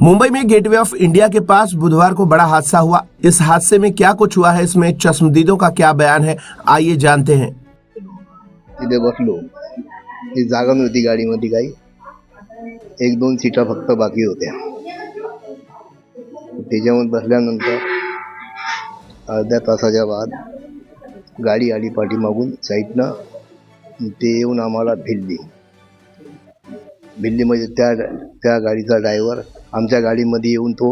मुंबई में gateway of India K pass बुधवार को बड़ा हादसा हुआ। इस हादसे में क्या कुछ हुआ है, इसमें चश्मदीदों का क्या बयान है, आइए जानते हैं। तिथे बसलो, ती जागा नव्हती गाडीमध्ये काही, एक दोन सीटा फक्त बाकी होत्या। त्याच्यावर बसल्यानंतर अर्ध्या तासाच्या बाद गाडी आली पाठीमागून साईडनं, ते येऊन आम्हाला भिडली म्हणजे त्या गाडीचा ड्रायव्हर आमच्या गाडीमध्ये येऊन तो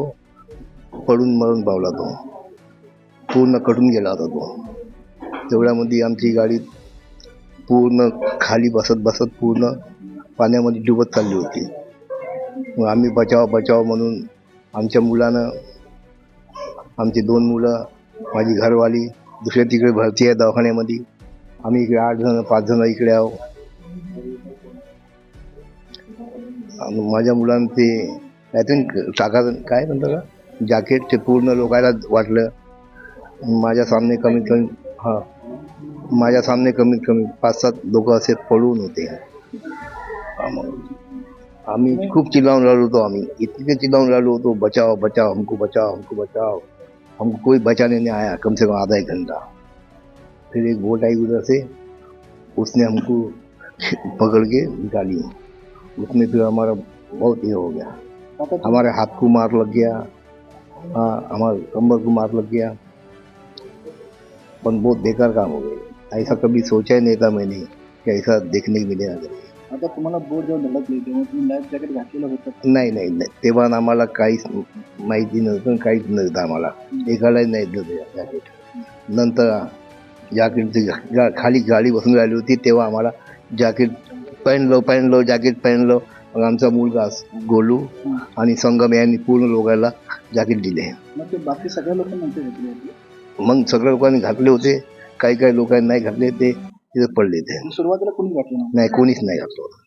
पडून मरून पावला। तो पूर्ण कटून गेला होता। तो तेवढ्यामध्ये आमची गाडी पूर्ण खाली बसत पूर्ण पाण्यामध्ये डुबत चालली होती। मग आम्ही बचाव म्हणून आमच्या मुलानं, आमची दोन मुलं, माझी घरवाली दुसऱ्या तिकडे भरती आहे दवाखान्यामध्ये, आम्ही इकडे 8 जण 5 जण इकडे आहो। माझ्या मुलांना ते टाका काय म्हणतात का जॅकेट ते पूर्ण लोकायला वाटलं। माझ्या सामने कमीत कमी 5-7 लोक असे पडून होते। आम्ही खूप चिल्लावून राहिलो होतो, आम्ही इतके चिल्लावून राहिलो होतो, बचाओ बचाओ हमको बचाओ हमको बचाओ, हमको कोई बचाने नहीं आया। कम से कम आधा 1 घंटा। फिर एक बोट आई उधर से, उसने हमको पकड़ के निकाली। उसमें फिर हमारा बहुत ये हो गया, हमारे हाथ को मार लग गया, हाँ हमारे कमर को मार लग गया। पण बहुत बेकार काम हो गया, ऐसा कभी सोचा ही नहीं था मैंने कि ऐसा देखने को मिलेगा। आता तुम्हाला बोट जेव्हा धडकली तेव्हा तुम्ही लाईफ जॅकेट घातलेलं होतं? नाही, तेव्हा आम्हाला काहीच माहिती नव्हतं, काहीच नव्हतं आम्हाला, एकालाही नाही नव्हतं जॅकेट। नंतर जॅकेटची खाली गाडी बसून राहिली होती तेव्हा आम्हाला जॅकेट पहन लो जॅकेट पहन लो। मग आमचा मुलगा गोलू आणि संगम यांनी पूर्ण लोकांना जॅकेट दिले। मग ते बाकी सगळ्या लोक नव्हते घातले होते? मग सगळ्या लोकांनी घातले होते, काही लोकांनी नाही घातले, ते तिथे पडले ते। सुरुवातीला कोणी घातलं नाही, कोणीच नाही घातलं होतं।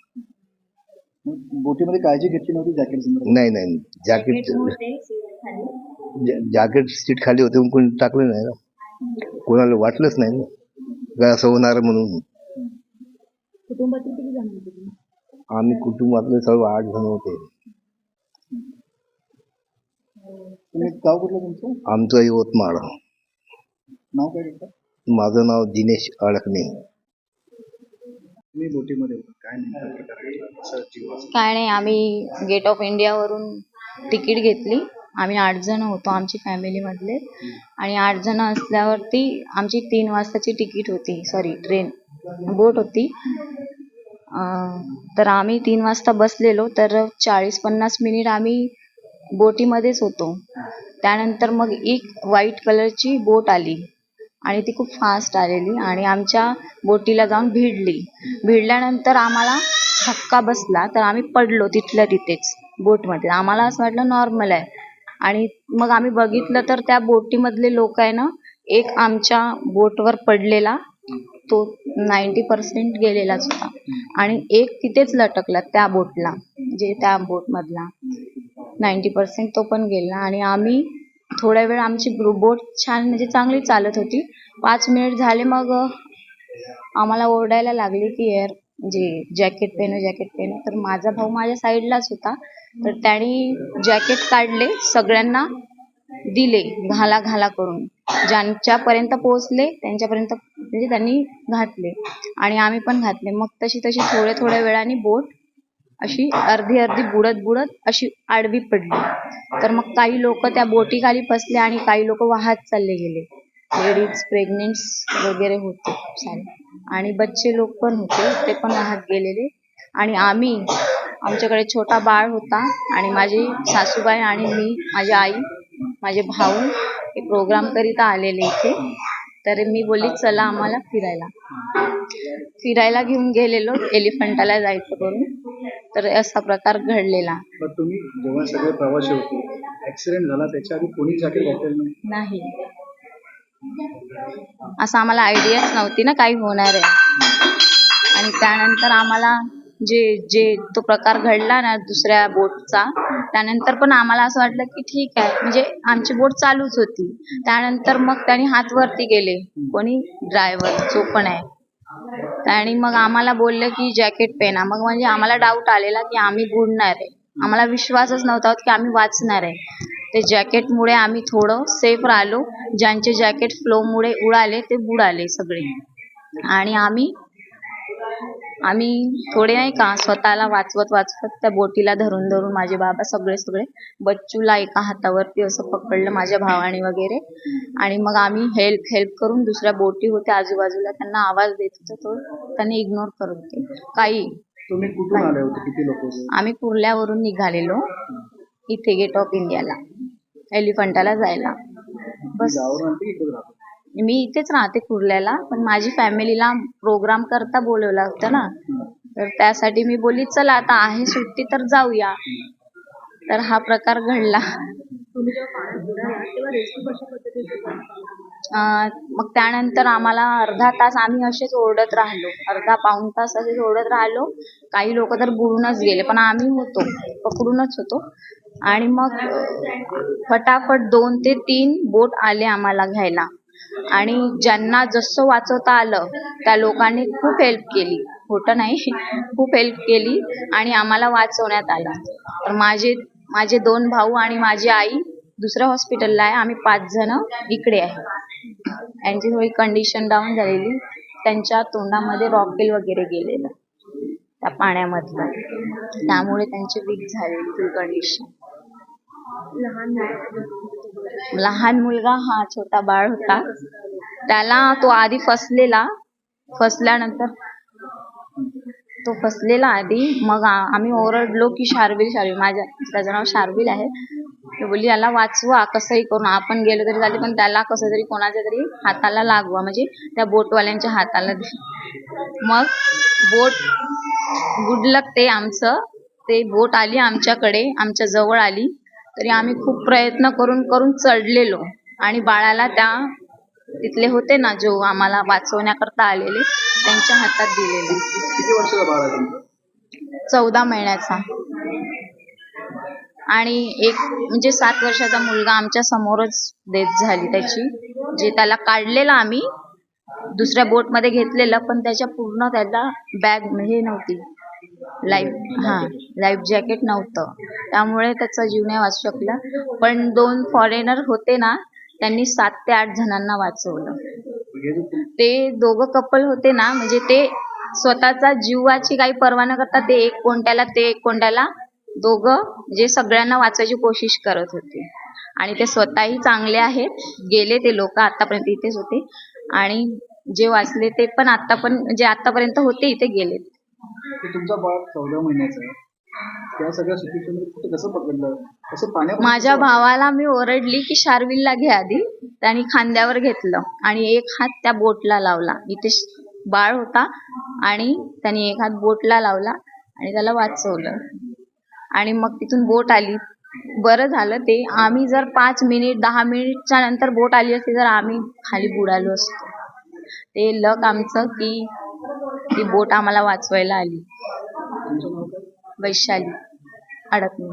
मग बोटीमध्ये काळजी घेतली नव्हती जॅकेट संदर्भात? नाही, जॅकेट सीट खाली होते, कोणी टाकलं नाही ना, कोणाला वाटलंच नाही ना काय असं होणार म्हणून। कुटुंबातील किती जण होते तुम्ही? आम्ही कुटुंबातले सर्व 8 जण होते। तुम्ही गाव कुठलं तुमचं? आमचं यवतमाळ। नाव काय घेतात? माझं नाव दिनेश अडकणे। तुम्ही बोटीमध्ये होता, काय नेमका प्रकार घडला, कसा जीव वाचला? काय नाही, आम्ही गेट ऑफ इंडियावरून तिकीट घेतली। आम्ही 8 जण होतो आमची फॅमिलीमधले, आणि 8 जण असल्यावरती आमची 3 वाजताची तिकीट होती, सॉरी ट्रेन बोट होती। तर आम्ही 3 वाजता बसलेलो, तर 40-50 मिनिट आम्ही बोटीमध्येच होतो। त्यानंतर मग एक व्हाईट कलरची बोट आली आणि ती खूप फास्ट आलेली आणि आमच्या बोटीला जाऊन भिडल्यानंतर आम्हाला धक्का बसला, तर आम्ही पडलो तिथल्या तिथेच बोटमध्ये। आम्हाला असं वाटलं नॉर्मल आहे, आणि मग आम्ही बघितलं तर त्या बोटीमधले लोक आहे ना, एक आमच्या बोटवर पडलेला, तो 90% गेलेलाच होता, आणि एक तिथेच लटकला त्या बोटला, म्हणजे त्या बोटमधला 90% तो पण गेला। आणि आम्ही थोड्या वेळ आमची बोट छान म्हणजे चांगली चालत होती। 5 मिनिट झाले, मग आम्हाला ओरडायला लागले की यार म्हणजे जॅकेट पहनो। तर माझा भाऊ माझ्या साईडलाच होता, तर त्याने जॅकेट काढले, सगळ्यांना दिले घाला करून, ज्यांच्यापर्यंत पोहोचले त्यांच्यापर्यंत म्हणजे त्यांनी घातले, आणि आम्ही पण घातले। मग तशी थोड्या वेळाने बोट अशी अर्धी बुडत अशी आडवी पडली। तर मग काही लोक त्या बोटीखाली फसले आणि काही लोक वाहत चालले गेले। लेडीज, प्रेग्नेंट्स वगैरे होते खूप सारे, आणि बच्चे लोक पण होते, ते पण वाहत गेलेले। आणि आमच्याकडे छोटा बाळ होता, आणि माझी सासूबाई आणि मी, माझी आई, माझे भाऊ हे प्रोग्राम करिता आलेले इथे। तर मी बोलली चला आम्हाला फिरायला घेऊन गेलेलो, एलिफंटाला जायचं करून, तर असा प्रकार घडलेला। पण तुम्ही जेव्हा सगळे प्रवासी होते, ऍक्सिडेंट झाला त्याच्या आधी कोणी जॅकेट घातलेलं नाही, असं आम्हाला आयडियाच नव्हती ना काही होणार आहे। आणि त्यानंतर आम्हाला जे तो प्रकार घडला ना दुसऱ्या बोटचा, त्यानंतर पण आम्हाला असं वाटलं की ठीक आहे, म्हणजे आमची बोट चालूच होती। त्यानंतर मग त्यांनी हात वरती केले, कोणी ड्रायव्हर जो पण आहे, आणि मग आम्हाला बोलले की जॅकेट पहना। मग म्हणजे आम्हाला डाऊट आलेला की आम्ही बुडणार आहे, आम्हाला विश्वासच नव्हता होत की आम्ही वाचणार आहे. ते जॅकेटमुळे आम्ही थोडं सेफ राहिलो. ज्यांचे जॅकेट फ्लोमुळे उडाले ते बुडाले सगळे. आणि आम्ही थोडे नाही का स्वतःला वाचवत त्या बोटीला धरून धरून माझे बाबा सगळे बच्चूला एका हातावरती असं पकडलं माझ्या भावाने वगैरे. आणि मग आम्ही हेल्प करून दुसऱ्या बोटी होत्या आजूबाजूला त्यांना आवाज देत होतो, तो त्यांनी इग्नोर करत होते. काही तुम्ही कुठून आले होते, किती लोक होते? आम्ही कुर्ल्यावरून निघालेलो इथे गेट ऑफ इंडियाला एलिफंटाला जायला. बस गावावरून आले की इकडे राहतो? मी इथेच राहते कुर्ल्याला, पण माझी फॅमिलीला प्रोग्राम करता बोलवलं होतं ना, तर त्यासाठी मी बोलली चला आता आहे सुट्टी तर जाऊया. तर हा प्रकार घडला. मग त्यानंतर आम्हाला अर्धा तास आम्ही असेच ओरडत राहिलो, अर्धा पाऊण तास असेच ओरडत राहिलो. काही लोक तर बुडूनच गेले, पण आम्ही होतो पकडूनच होतो. आणि मग फटाफट 2 ते 3 बोट आले आम्हाला घ्यायला. आणि ज्यांना जसं वाचवता आलं त्या लोकांनी खूप हेल्प केली, खोटं नाही, खूप हेल्प केली आणि आम्हाला वाचवण्यात आलं. तर माझे 2 भाऊ आणि माझी आई दुसऱ्या हॉस्पिटलला आहे. आम्ही 5 जण इकडे आहे. यांची थोडी कंडिशन डाऊन झालेली, त्यांच्या तोंडामध्ये रॉकेल वगैरे गेलेलं त्या पाण्यामधलं, त्यामुळे त्यांची वीक झालेली फुल कंडिशन. लहान मुलगा हा छोटा बाळ होता, त्याला तो आधी फसल्यानंतर तो फसलेला आधी. मग आम्ही ओरडलो की शार्विल, त्याचं नाव शार्विल आहे. तो बोलली याला वाचवा कसंही करून, आपण गेलो तरी चालते पण त्याला कसं तरी कोणाच्या तरी हाताला लागवा, म्हणजे त्या बोटवाल्यांच्या हाताला. मग बोट गुडलक ते बोट आली आमच्याकडे, आमच्या जवळ आली. तरी आम्ही खूप प्रयत्न करून चढलेलो आणि बाळाला त्या तिथले होते ना जो आम्हाला वाचवण्याकरता आलेले त्यांच्या हातात दिलेले. किती वर्षाचा बाळ आहे तुमचं? 14 महिन्याचा. आणि एक म्हणजे 7 वर्षाचा मुलगा आमच्या समोरच डेथ झाली त्याची. जे त्याला काढलेलं आम्ही दुसऱ्या बोटमध्ये घेतलेलं, पण त्याला बॅग म्हणजे नव्हती, लाईफ जॅकेट नव्हतं, त्यामुळे त्याचा जीव नाही वाचू शकला. पण 2 फॉरेनर होते ना, त्यांनी 7 ते 8 जणांना वाचवलं. ते दोघं कपल होते ना, म्हणजे ते स्वतःचा जीवाची काही पर्वा न करता ते एक कोणत्याला दोघं जे सगळ्यांना वाचवायची कोशिश करत होते. आणि ते स्वतःही चांगले आहेत, गेले ते लोक आतापर्यंत इथेच होते. आणि जे वाचले ते पण आतापर्यंत होते इथे गेले. तुमचा बाळ 14 महिन्याचा आहे, त्या सगळ्या सिच्युएशनमध्ये कुठे कसं पकडलं, कसं पाण्यात? माझ्या भावाला मी ओरडली की शार्विलला घे आधी. त्यांनी खांद्यावर घेतलं आणि एक हात त्या बोटला लावला. इथे बाळ होता आणि त्यांनी एक हात बोटला लावला आणि त्याला वाचवलं. आणि मग तिथून बोट आली. बरं झालं ते, आम्ही जर 5 मिनिट 10 मिनिटच्या नंतर बोट आली असती तर आम्ही खाली बुडालो असतो. ते लक आमचं की ती बोट आम्हाला वाचवायला आली. वैशाली अडकणे.